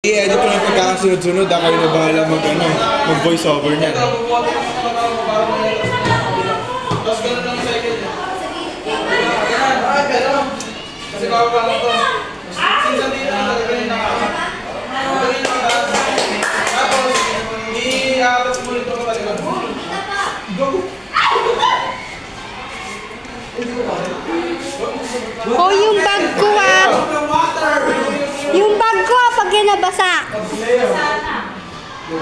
I-edit ko ng pagkakasunod-sunod, kayo na bahala mag-voice over niya. Tapos gano'n lang cycle niya. Kasi baba mo to. Sinsan dito na gano'n na kami. Gano'n na kami. Tapos, i-atas mo rin ito kapalikan. Go! Oh, yung bag ko Yung bag ko pag ginabasa.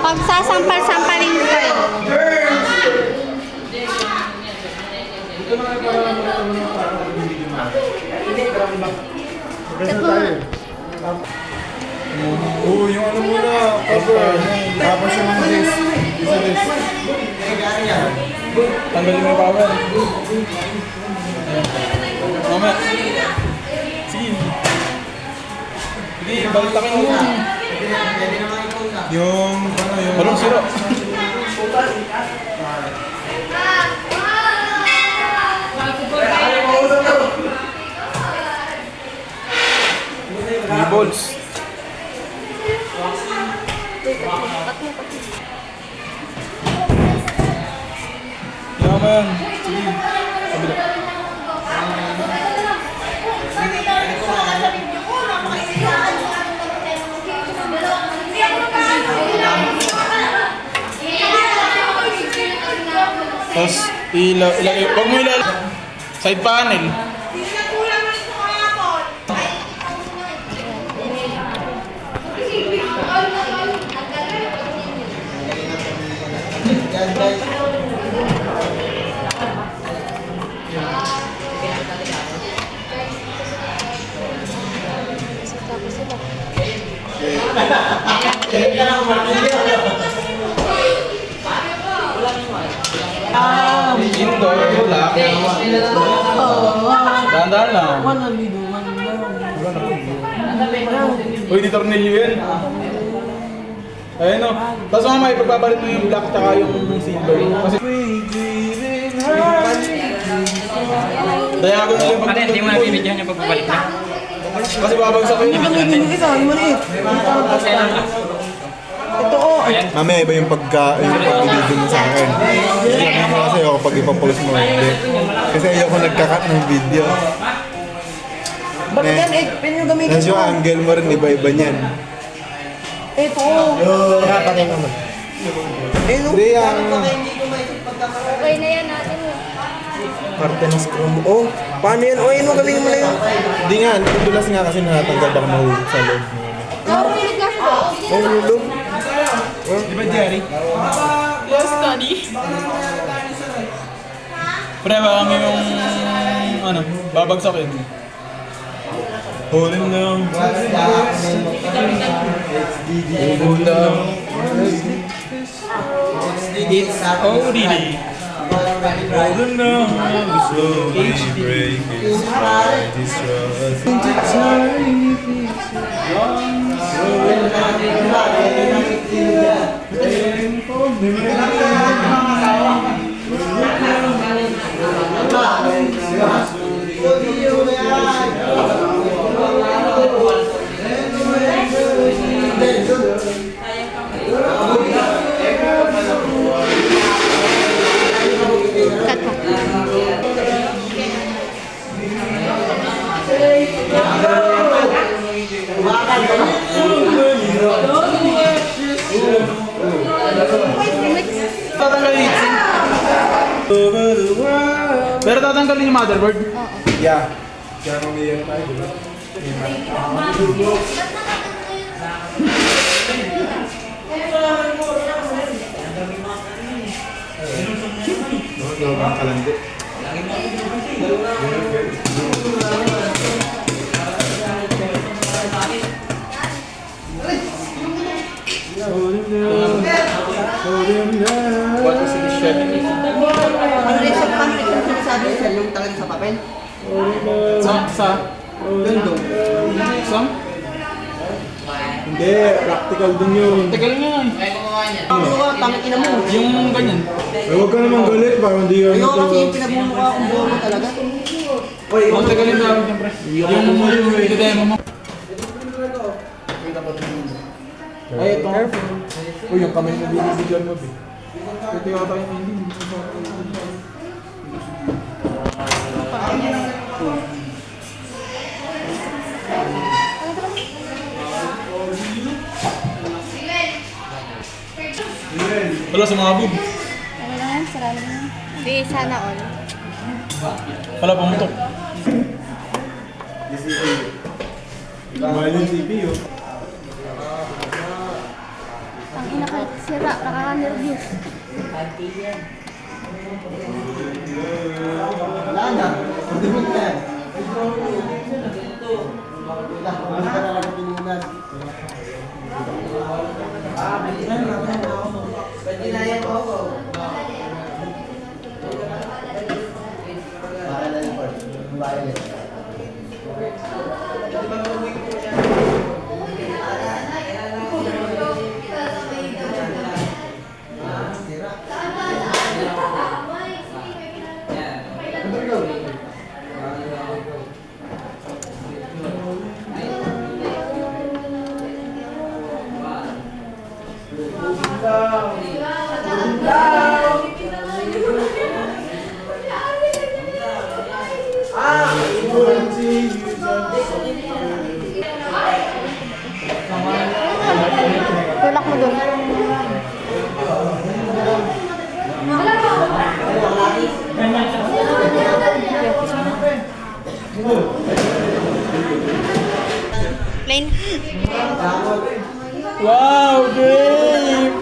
Pag sasampal-sampalin ko kayo. Yung ano muna, cover. Tapos yung mga this. Isa this. Tanggalin mo yung power. Mamaya. Sige. Hindi, balitakin mo. Yung, balong siro. Balls. Yaman. Sige. Kabila. Tapos ilagay, wag mo ilagay side panel. Indoor, wala. Dahan-dahan lang. Uy, di tornilyo yan. Ayun o. Tapos mamaya ipagpapalit mo yung black tsaka yung silver. Kasi dayago na yung pagpapalit. Hindi mo nabibigyan yung pagpapalit niya. Kasi babagsak yun. Ito o. Mamaya iba yung pag-video mo sa akin. Kasi ako pag ipapost mo. Kasi ayoko nagkakat ng video. Ba't yan eh? Pwede nyo gamitin Tapos yung angle mo rin, iba-iba niyan. Ito o. Patay naman. Hindi yan. Okay na yan natin. Parte ng screw mo. Oh, paano yan? Oh, yun, gamitin mo na yun. Hindi nga, dulas nga kasi nakatanggal baka mahulog sa loob. Nahulog na siya. Mahulog? Di ba, Jerry? Yes, study. Pre, baka kami yung babagsak yun. Holding down. Hold down. It's ODD. Holding down. Slowly break his pride, his trust. Into tiny pieces. Cut mo. Tatanggalin. Pero tatanggalin yung motherboard? Yeah. Kaya mamaya tayo, diba? Ang kalandi. What is this shit? Ano rin sa sinasabi sa yung talagang sa papel? Sa? Gandong. Sam? Hindi, practical din yun. Tagal nga eh. Ano ka, tangin ina mo. Yung ganyan. Huwag ka naman galit, parang hindi yun Ayoko ito. kasi yung pinagmumukha kong buo mo talaga. Ang tagalin na siyempre. Yung demo mo. Ay, ito. Uy, yung kamay na binibigyan mo, be. Ito yata yung ending. Wala sa mga bub. Ano lang yan? Sarado na yan. Hindi, sana all. Wala pumutok. Mahal yung CPU. Ang ina ka, sira, nakaka-nervous. Wala na. Pagdibig na. Wala ka na pinunan. Pwede na yan ako. Para na yung violet. Tulak mo dun. Plain. Wow, great!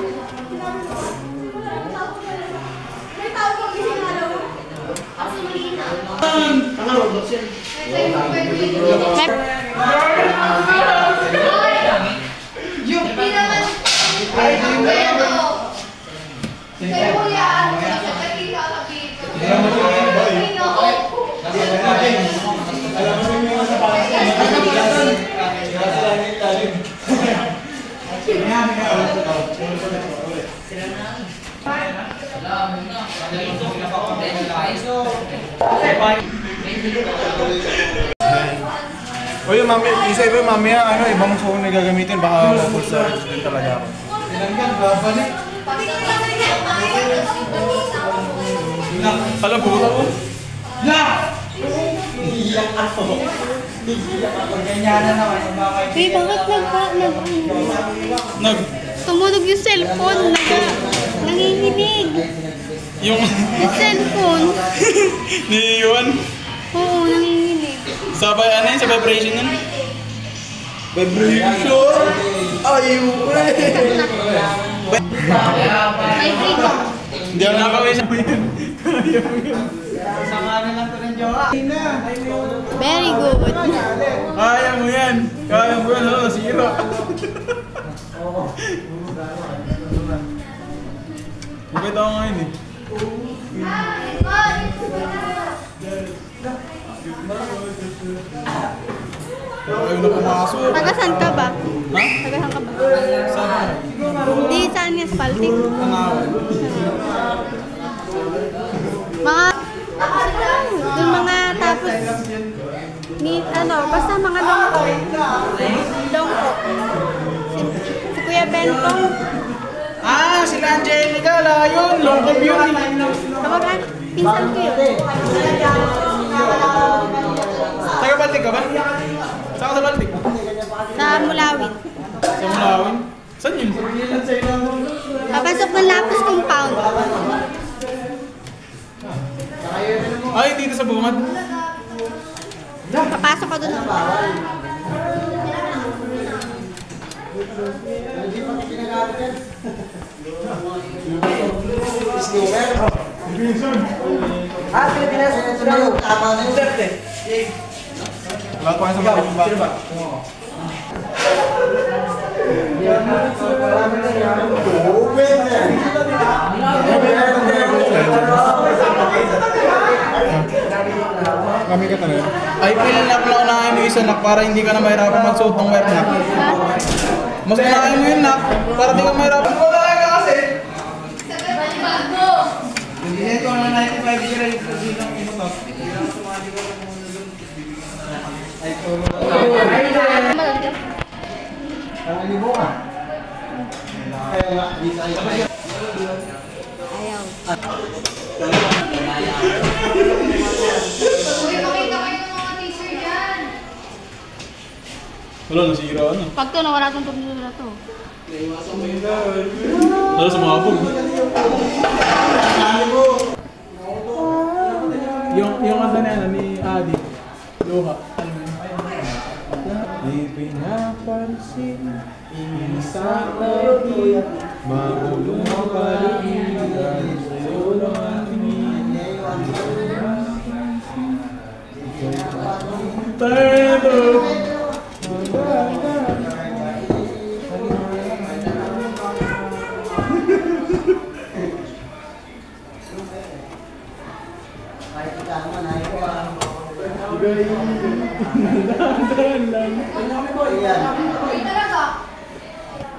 O yung mami, isa iba mamaya, ano, ibang phone na gagamitin, baka mapos sa din talaga ako. Alam po ko. Uy, bakit tumunog yung cellphone? Nanginginig. Yung Yung cellphone. ni Yuan. Oo, nanginginig. Sabay ano yun? Sa vibration yun? Vibration! Ayaw Ay, free. Hindi ako nakawin sa Very good. Kaya mo yan! Kaya mo yan! Ano? Sira! Bukit ako ngayon eh. Ayaw na pumasok. Tagasan ka ba? Ha? Tagasan ka ba? Saan? Hindi, saan nga sa Baltic? Tanawan. Mga, dun mga tapos, basta mga longko. Longko. Si Kuya Bentong. Ah! Sila Angelica! Layon! Longkop yun! Kabagan, pinsan ko yun. Taga Baltic ka ba? Saan ka sa Baltic? Sa Mulawin. Sa Mulawin? Saan yun? Papasok ng Lapus Compound. Ay, dito sa bungad. Papasok ka doon. Pilipinas, tama na yung depte. Lahat pa kayo sa mga ba? Kami ka tanay. Ay, pilan na unahin mo isa nak para hindi ka na mahirapan magsuot ng wire nak. Mas unahin mo yun nak para hindi ka mahirapan. Wala ka kasi! Hindi ko na 95 year ay bilang imo to. Ang libo ka. Ayaw. Wala, nasira ano. Pag to, nawala itong tubig na to. Wala, sumabog. Yung kanta niya ni Adi. Luha. Di pinapansin, sa tabi, mahulong paligiran, sa'yo lang ang tingin. Tayo!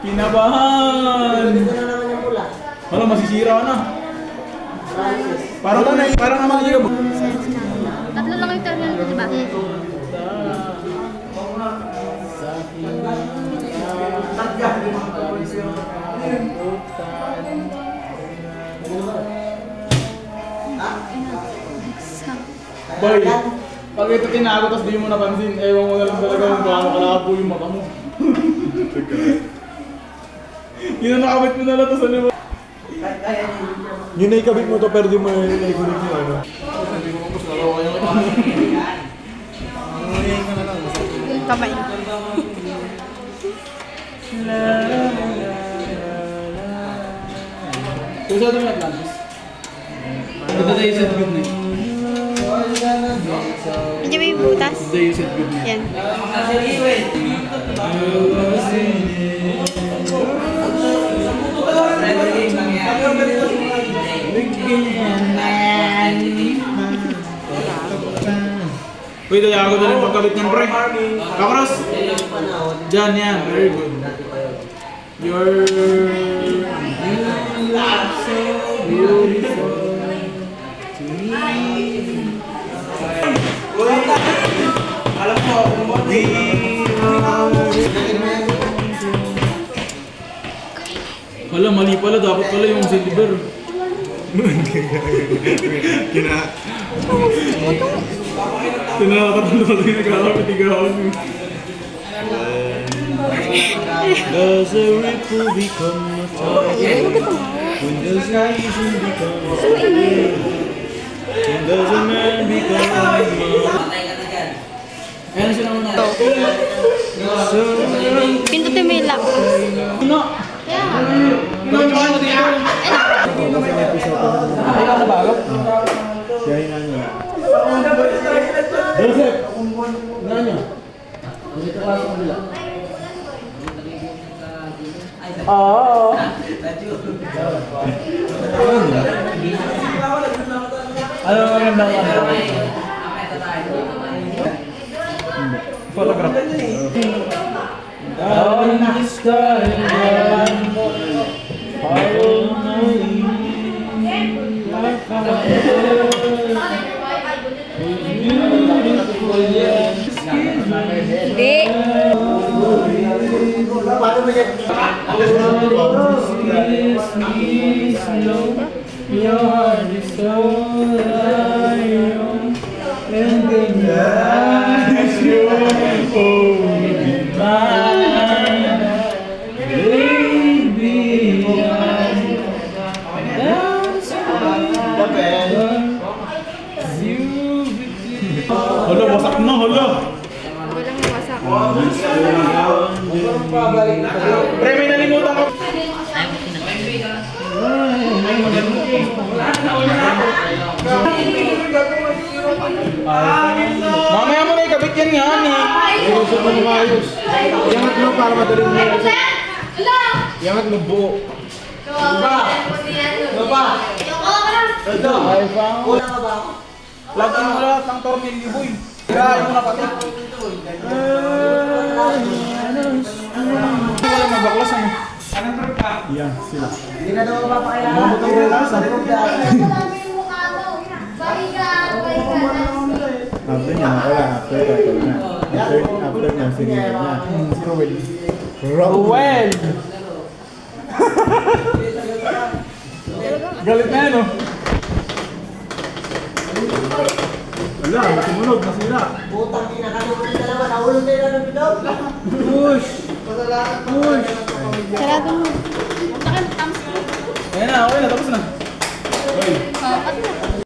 Kinabahan! Wala, masisira na. Parang naman yun. Tatlo lang yung terminal ko, diba? Boy, pag ito tinago tapos di mo napansin, ewan mo na lang talaga kung gaano kalabo yung mata mo. Yun na nakabit mo na lang to sa lima. Yun na ikabit mo to pero di mo na-connect yung ano. Hindi ko kapos, nalawa yung ito. Kamay. Kung saan naman Atlantis? Ito tayo set good na Medyo may butas. Ito tayo set good na Yan. Uy, daya ako na rin pagkabit ng pre. Kakros! Diyan, yan. Very good. You're so beautiful to me. Alam mo, wala, mali pala. Dapat pala yung silver. Tinatapan na pala yung nagkakapitigawan mo. Does a ripple become a tide? When does a reason become a slave? When does a man become a man? Ayan sila muna. Pindutin mo yung lock. Ano? Gawin mo ano dito? Ay, ka na bago? Kaya yun ano. Joseph! Ano nyo? Dito ka sa kabila. Oo. Ano ang magandang ano? Photograph. Down in the sky, follow my Hindi. Your heart is so lion, and then your eyes, oh, be mine, baby. Hala, wasak na, hala. Walang wasak. Pre, may nalimutan ko. Mamaya mo na ikabit yan nga ni. Ayusin mo na maayos. Iangat mo para madaling mo. Iangat mo buo. Lagi mo lahat ng tornilyo, boy. Kaya mo na pati. Wala mabaklas ano. Yan, sila. Hindi na daw mapapakailangan. Mabutang relax. After niya, wala. After na. After na, sinigil niya. Si Rowell. Well. Galit na yan, oh. Wala, tumunog, nasira. Putang kinakalimut yung dalawa. Nahulog na yung ano daw. Push! Push! Sarado mo. Ayan na, okay na, tapos na. Apat na.